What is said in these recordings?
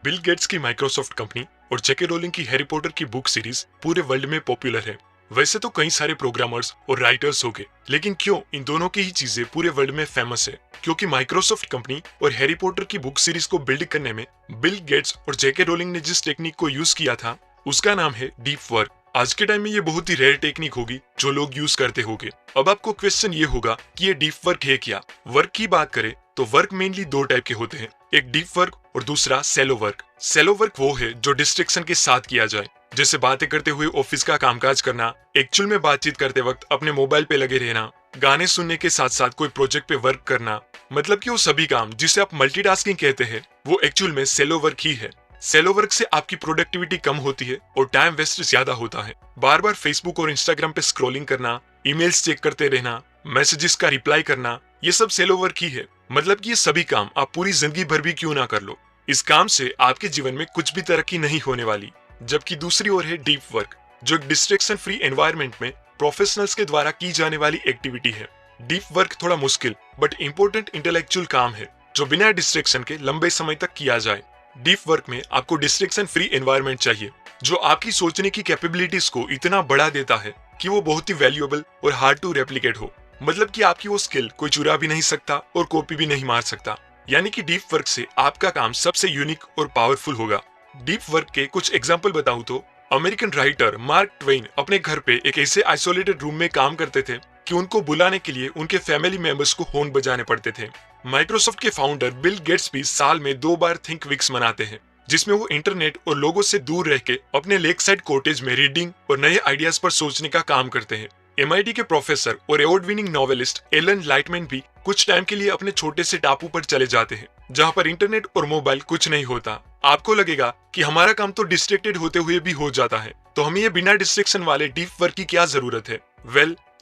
Bill Gates की Microsoft company और जेके rolling की हैरी पॉटर की बुक सीरीज पूरे वर्ल्ड में पॉपुलर है। वैसे तो कई सारे प्रोग्रामर्स और राइटर्स हो गए, लेकिन क्यों इन दोनों की ही चीजें पूरे वर्ल्ड में फेमस है? क्योंकि माइक्रोसॉफ्ट कंपनी और हैरी पॉटर की बुक सीरीज को बिल्ड करने में बिल गेट्स और जेके रोलिंग ने जिस टेक्निक को यूज किया था उसका नाम है डीप वर्क। आज के टाइम में ये बहुत ही रेयर टेक्निक होगी जो लोग यूज करते होंगे। अब आपको क्वेश्चन ये होगा कि ये डीप वर्क है क्या? वर्क की बात करें तो वर्क मेनली दो टाइप के होते हैं, एक डीप वर्क और दूसरा सेलो वर्क। सेलो वर्क वो है जो डिस्ट्रैक्शन के साथ किया जाए, जैसे बातें करते हुए ऑफिस का कामकाज करना, एक्चुअल में बातचीत करते वक्त अपने मोबाइल पे लगे रहना, गाने सुनने के साथ साथ कोई प्रोजेक्ट पे वर्क करना। मतलब कि वो सभी काम जिसे आप मल्टीटास्किंग कहते हैं वो एक्चुअल में सेलो वर्क ही है। सेलो वर्क से आपकी प्रोडक्टिविटी कम होती है और टाइम वेस्ट ज्यादा होता है। बार बार फेसबुक और इंस्टाग्राम पे स्क्रॉलिंग करना, ईमेल्स चेक करते रहना, मैसेजेस का रिप्लाई करना, ये सब सेलो वर्क ही है। मतलब कि ये सभी काम आप पूरी जिंदगी भर भी क्यों ना कर लो, इस काम से आपके जीवन में कुछ भी तरक्की नहीं होने वाली। जबकि दूसरी ओर है डीप वर्क, जो एक डिस्ट्रैक्शन फ्री एनवायरनमेंट में प्रोफेशनल्स के द्वारा की जाने वाली एक्टिविटी है। डीप वर्क थोड़ा मुश्किल बट इंपॉर्टेंट इंटेलेक्चुअल काम है जो बिना डिस्ट्रैक्शन के लंबे समय तक किया जाए। डीप वर्क में आपको डिस्ट्रैक्शन फ्री एनवायरनमेंट चाहिए जो आपकी सोचने की कैपेबिलिटीज को इतना बढ़ा देता है कि वो बहुत ही वैल्यूएबल और हार्ड टू रेप्लिकेट हो। मतलब कि आपकी वो स्किल कोई चुरा भी नहीं सकता और कॉपी भी नहीं मार सकता। यानी कि डीप वर्क से आपका काम सबसे यूनिक और पावरफुल होगा। डीप वर्क के कुछ एग्जांपल बताऊं तो अमेरिकन राइटर मार्क ट्वेन अपने घर पे एक ऐसे आइसोलेटेड रूम में काम करते थे कि उनको बुलाने के लिए उनके फैमिली मेंबर्स को हॉर्न बजाने पड़ते थे। माइक्रोसॉफ्ट के फाउंडर बिल गेट्स भी साल में 2 बार थिंक वीक्स मनाते हैं, जिसमें वो इंटरनेट और लोगों से दूर रह के अपने लेक साइड कॉटेज में रीडिंग और नए आइडियाज पर सोचने का काम करते हैं। MIT के प्रोफेसर और award winning novelist Alan Lightman भी कुछ टाइम के लिए अपने छोटे से टापू पर चले जाते हैं जहां पर इंटरनेट और मोबाइल कुछ नहीं होता। आपको लगेगा कि हमारा काम तो डिस्ट्रैक्टेड होते हुए भी हो जाता है, तो हमें ये बिना डिस्ट्रैक्शन वाले डीप वर्क की क्या जरूरत है?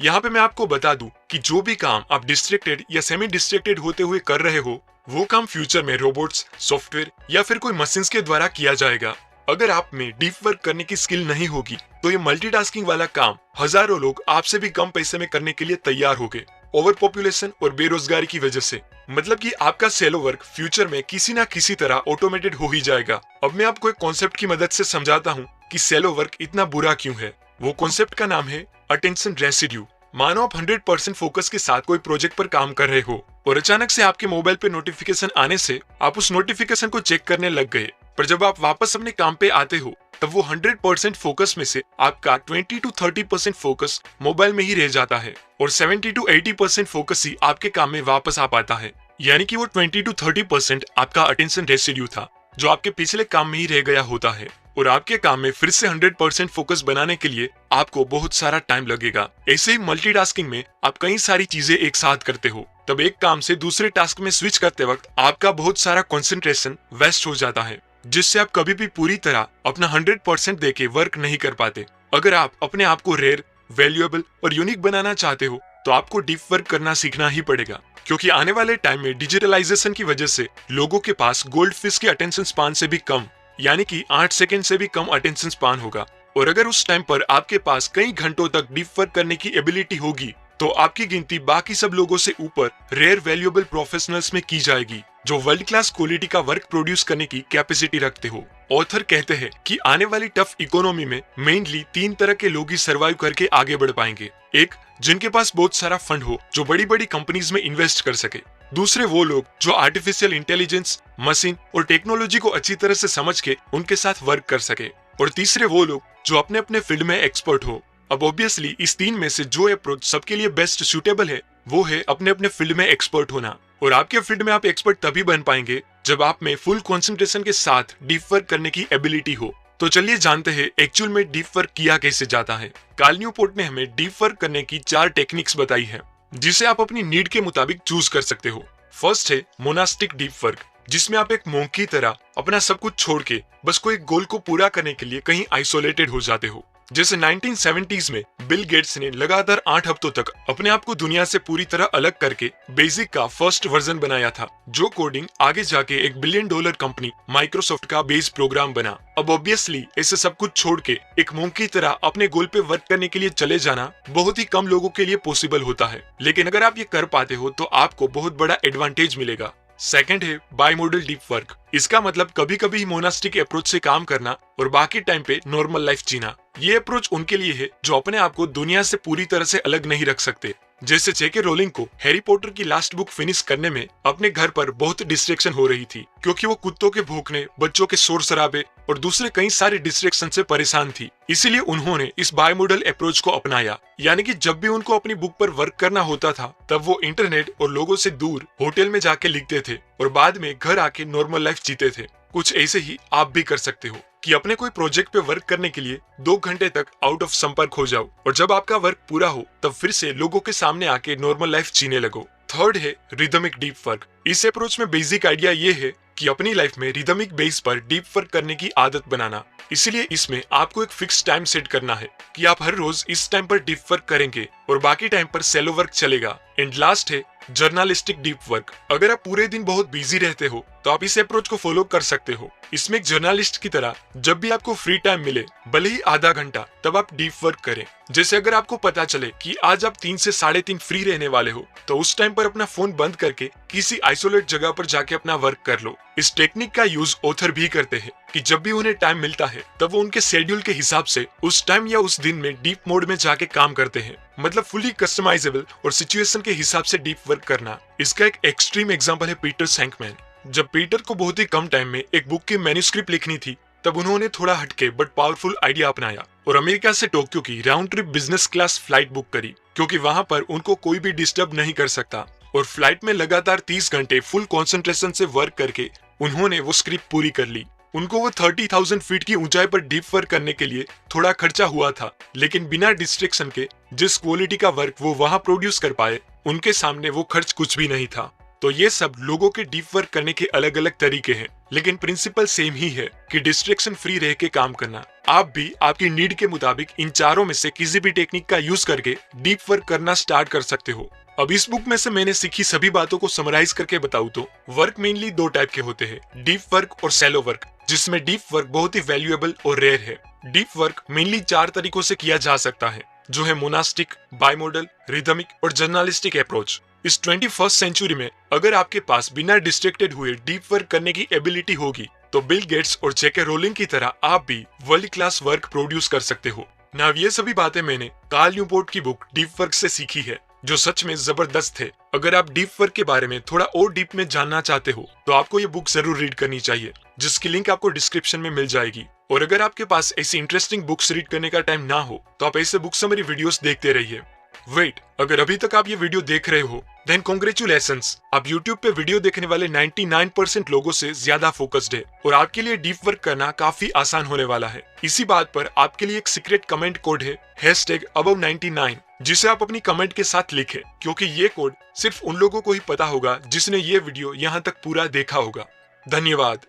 यहाँ पे मैं आपको बता दूं कि जो भी काम आप डिस्ट्रैक्टेड या सेमी डिस्ट्रैक्टेड होते हुए कर रहे हो वो काम फ्यूचर में रोबोट्स, सॉफ्टवेयर या फिर कोई मशीन्स के द्वारा किया जाएगा। अगर आप में डीप वर्क करने की स्किल नहीं होगी तो ये मल्टीटास्किंग वाला काम हजारों लोग आपसे भी कम पैसे में करने के लिए तैयार हो गए, ओवर पॉपुलेशन और बेरोजगारी की वजह से। मतलब कि आपका सेलो वर्क फ्यूचर में किसी ना किसी तरह ऑटोमेटेड हो ही जाएगा। अब मैं आपको एक कॉन्सेप्ट की मदद से समझाता हूँ कि सेलो वर्क इतना बुरा क्यों है। वो कॉन्सेप्ट का नाम है अटेंशन रेसिड्यू। मानो आप 100% फोकस के साथ कोई प्रोजेक्ट पर काम कर रहे हो और अचानक से आपके मोबाइल पे नोटिफिकेशन आने से आप उस नोटिफिकेशन को चेक करने लग गए, पर जब आप वापस अपने काम पे आते हो तब वो 100% फोकस में से आपका 20 to 30% फोकस मोबाइल में ही रह जाता है और 70 to 80% फोकस ही आपके काम में वापस आ पाता है। यानी कि वो 20 to 30% आपका अटेंशन रेसिड्यू था जो आपके पिछले काम में ही रह गया होता है और आपके काम में फिर से 100% फोकस बनाने के लिए आपको बहुत सारा टाइम लगेगा। ऐसे ही मल्टीटास्किंग में आप कई सारी चीजें एक साथ करते हो, तब एक काम से दूसरे टास्क में स्विच करते वक्त आपका बहुत सारा कंसंट्रेशन वेस्ट हो जाता है, जिससे आप कभी भी पूरी तरह अपना 100% देके वर्क नहीं कर पाते। अगर आप अपने आप को रेयर, वैल्यूएबल और यूनिक बनाना चाहते हो तो आपको डीप वर्क करना सीखना ही पड़ेगा, क्योंकि आने वाले टाइम में डिजिटलाइजेशन की वजह से लोगों के पास गोल्ड फिश के अटेंशन स्पान से भी कम, यानी कि 8 सेकंड से भी कम अटेंशन स्पान होगा। और अगर उस टाइम पर आपके पास कई घंटों तक डीप वर्क करने की एबिलिटी होगी तो आपकी गिनती बाकी सब लोगों से ऊपर रेयर वैल्यूएबल प्रोफेशनल्स में की जाएगी जो वर्ल्ड क्लास क्वालिटी का वर्क प्रोड्यूस करने की कैपेसिटी रखते हो। ऑथर कहते हैं कि आने वाली टफ इकोनॉमी में मेनली 3 तरह के लोग ही सर्वाइव करके आगे बढ़ पाएंगे। एक, जिनके पास बहुत सारा फंड हो जो बड़ी बड़ी कंपनीज में इन्वेस्ट कर सके। दूसरे, वो लोग जो आर्टिफिशियल इंटेलिजेंस, मशीन और टेक्नोलॉजी को अच्छी तरह से समझ के उनके साथ वर्क कर सके। और तीसरे, वो लोग जो अपने अपने फील्ड में एक्सपर्ट हो। अब ऑब्वियसली इस 3 में से जो अप्रोच सबके लिए बेस्ट सूटेबल है वो है अपने अपने फील्ड में एक्सपर्ट होना। और आपके फील्ड में आप एक्सपर्ट तभी बन पाएंगे जब आप में फुल कंसंट्रेशन के साथ डीप वर्क करने की एबिलिटी हो। तो चलिए जानते हैं एक्चुअल में डीप वर्क किया कैसे जाता है। काल न्यूपोर्ट ने हमें डीप वर्क करने की 4 टेक्निक्स बताई है जिसे आप अपनी नीड के मुताबिक चूज कर सकते हो। फर्स्ट है मोनास्टिक डीप वर्क, जिसमें आप एक मोंक की तरह अपना सब कुछ छोड़ के बस कोई गोल को पूरा करने के लिए कहीं आइसोलेटेड हो जाते हो। जैसे 1970s में बिल गेट्स ने लगातार 8 हफ्तों तक अपने आप को दुनिया से पूरी तरह अलग करके बेसिक का फर्स्ट वर्जन बनाया था, जो कोडिंग आगे जाके $1 बिलियन कंपनी माइक्रोसॉफ्ट का बेस प्रोग्राम बना। अब ऑब्वियसली ऐसे सब कुछ छोड़ के एक मोंक की तरह अपने गोल पे वर्क करने के लिए चले जाना बहुत ही कम लोगों के लिए पॉसिबल होता है, लेकिन अगर आप ये कर पाते हो तो आपको बहुत बड़ा एडवांटेज मिलेगा। सेकंड है बाइमोडल डीप वर्क। इसका मतलब कभी कभी मोनास्टिक अप्रोच से काम करना और बाकी टाइम पे नॉर्मल लाइफ जीना। ये अप्रोच उनके लिए है जो अपने आप को दुनिया से पूरी तरह से अलग नहीं रख सकते। जैसे जेके रोलिंग को हैरी पॉटर की लास्ट बुक फिनिश करने में अपने घर पर बहुत डिस्ट्रैक्शन हो रही थी, क्योंकि वो कुत्तों के भौंकने, बच्चों के शोर शराबे और दूसरे कई सारे डिस्ट्रैक्शन से परेशान थी। इसीलिए उन्होंने इस बाइमोडल अप्रोच को अपनाया, यानी कि जब भी उनको अपनी बुक पर वर्क करना होता था तब वो इंटरनेट और लोगों से दूर होटल में जाके लिखते थे और बाद में घर आके नॉर्मल लाइफ जीते थे। कुछ ऐसे ही आप भी कर सकते हो कि अपने कोई प्रोजेक्ट पे वर्क करने के लिए 2 घंटे तक आउट ऑफ संपर्क हो जाओ और जब आपका वर्क पूरा हो तब फिर से लोगों के सामने आके नॉर्मल लाइफ जीने लगो। थर्ड है रिदमिक डीप वर्क। इस अप्रोच में बेसिक आइडिया ये है कि अपनी लाइफ में रिदमिक बेस पर डीप वर्क करने की आदत बनाना। इसलिए इसमें आपको एक फिक्स टाइम सेट करना है कि आप हर रोज इस टाइम पर डीप वर्क करेंगे और बाकी टाइम पर सेलो वर्क चलेगा। एंड लास्ट है जर्नलिस्टिक डीप वर्क। अगर आप पूरे दिन बहुत बिजी रहते हो तो आप इस अप्रोच को फॉलो कर सकते हो। इसमें एक जर्नलिस्ट की तरह जब भी आपको फ्री टाइम मिले, भले ही आधा घंटा, तब आप डीप वर्क करें। जैसे अगर आपको पता चले कि आज आप 3 से 3:30 फ्री रहने वाले हो तो उस टाइम पर अपना फोन बंद करके किसी आइसोलेट जगह पर जाके अपना वर्क कर लो। इस टेक्निक का यूज ऑथर भी करते हैं कि जब भी उन्हें टाइम मिलता है तब वो उनके शेड्यूल के हिसाब से उस टाइम या उस दिन में डीप मोड में जाके काम करते हैं। मतलब फुली कस्टमाइजेबल और सिचुएशन के हिसाब से डीप वर्क करना। इसका एक एक्सट्रीम एग्जांपल है पीटर सैंकमैन। जब पीटर को बहुत ही कम टाइम में एक बुक की मैन्युस्क्रिप्ट लिखनी थी तब उन्होंने थोड़ा हटके बट पावरफुल आइडिया अपनाया और अमेरिका से टोक्यो की round trip business class flight book करी, क्योंकि वहां पर उनको कोई भी डिस्टर्ब नहीं कर सकता। और फ्लाइट में लगातार 30 घंटे फुल कंसंट्रेशन से वर्क करके उन्होंने वो स्क्रिप्ट पूरी कर ली। उनको वो 30,000 फीट की ऊंचाई पर डीप वर्क करने के लिए थोड़ा खर्चा हुआ था, लेकिन बिना डिस्ट्रैक्शन के जिस क्वालिटी का वर्क वो वहां प्रोड्यूस कर पाए, उनके सामने वो खर्च कुछ भी नहीं था। तो ये सब लोगों के डीप वर्क करने के अलग अलग तरीके हैं, लेकिन प्रिंसिपल सेम ही है कि डिस्ट्रैक्शन फ्री रह के काम करना। आप भी आपकी नीड के मुताबिक इन चारों में से किसी भी टेक्निक का यूज करके डीप वर्क करना स्टार्ट कर सकते हो। अब इस बुक में से मैंने सीखी सभी बातों को समराइज करके बताऊं तो वर्क मेनली 2 टाइप के होते हैं, डीप वर्क और सैलो वर्क, जिसमें डीप वर्क बहुत ही वैल्यूएबल और रेयर है। डीप वर्क मेनली 4 तरीकों से किया जा सकता है, जो है मोनास्टिक, बाइमोडल, रिदमिक और जर्नलिस्टिक अप्रोच। इस 21st सेंचुरी में अगर आपके पास बिना डिस्ट्रैक्टेड हुए डीप वर्क करने की एबिलिटी होगी तो बिल गेट्स और जेके रोलिंग की तरह आप भी वर्ल्ड क्लास वर्क प्रोड्यूस कर सकते हो। ना ये सभी बातें मैंने कार्ल न्यूपोर्ट की बुक डीप वर्क से सीखी है, जो सच में जबरदस्त है। अगर आप डीप वर्क के बारे में थोड़ा और डीप में जानना चाहते हो तो आपको ये बुक जरूर रीड करनी चाहिए, जिसकी लिंक आपको डिस्क्रिप्शन में मिल जाएगी। और अगर आपके पास ऐसी इंटरेस्टिंग बुक्स रीड करने का टाइम ना हो तो आप ऐसे बुक समरी वीडियोस देखते रहिए। वेट, अगर अभी तक आप ये वीडियो देख रहे हो देन कांग्रेचुलेशंस, आप YouTube पे वीडियो देखने वाले 99% लोगों से ज्यादा फोकस्ड है और आपके लिए डीप वर्क करना काफी आसान होने वाला है। इसी बात पर आपके लिए एक सीक्रेट कमेंट कोड है #above99, जिसे आप अपनी कमेंट के साथ लिखें, क्योंकि ये कोड सिर्फ उन लोगों को ही पता होगा जिसने ये वीडियो यहाँ तक पूरा देखा होगा। धन्यवाद।